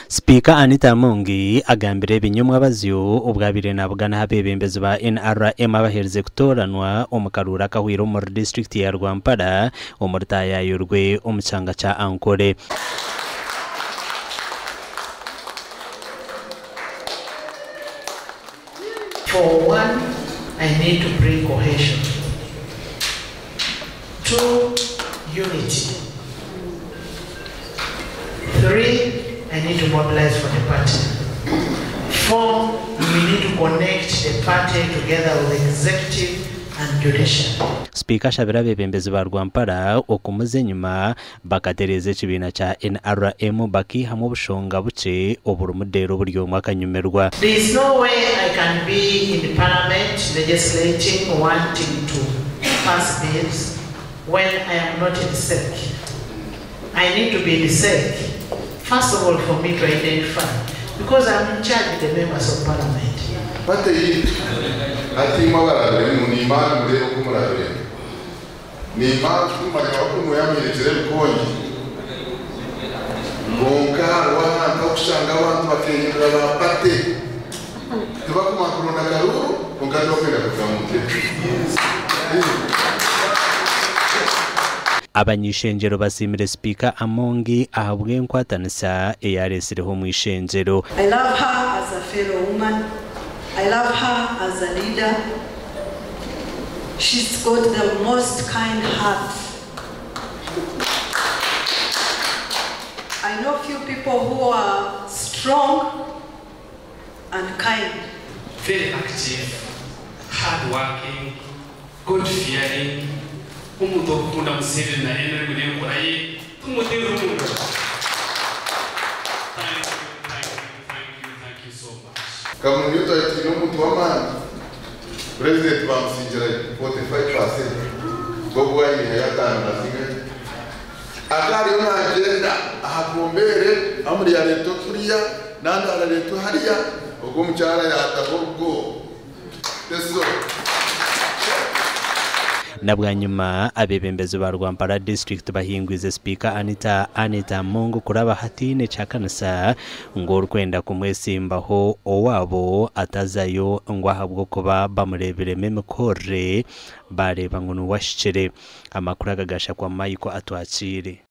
Speaker Anita Amongi agambira ebinyomwa bazyo obwabire nabugana habebembezi ba NRM abahereze kutoranwa omukarura kahwiro mu district ya Rwampara omurtaya yorwe omuchanga cha Ankole. For one, I need to bring cohesion. 2, unity. 3, I need to mobilize for the party. 4, we need to connect the party together with the executive and judicial. Speaker Shabira bebembezi ba Rwampara okumuze nyuma bakatereze kibina cha NRM baki hamwe bushonga buce oburumudero buri mwaka nyumerwa. There is no way I can be in the parliament legislating wanting to pass bills when I am not in SEC. I need to be in the SEC. First of all, for me to identify, because I'm in charge of the members of parliament. But ati mabara ni imana mure okumurabire. Ni imana kumara okumuyamire konyi. Bonka wa takushanga abantu bakenyera bapate. Tubakuma kurona karuru, bonka dokera kukamute. Abanyishenjero basimire Speaker Amongi ahabwe nkwatanisa eyaresiriho mu ishenjero. I love her as a fellow woman. I love her as a leader. She's got the most kind heart. I know few people who are strong and kind. Very active, hardworking, God-fearing. Thank you so much. Kama mtu atino mtu wa President wa msinjira 45% bobo wa ni hayata na singa akari una agenda ahakombere amuri ya leto kuriya nanda ala leto hariya ugo mchara ya atagogo teso. Nabwanyuma abebembezi ba Rwampara district bahingwize Speaker Anita Amongi kuraba hatine chakanasa ngo rwenda kumwesimbaho owabo atazayo ngo ahabwo kuba bamurebere memekore bareba ngo nuwashikire amakuru agagasha kwa Mayiko atwakire.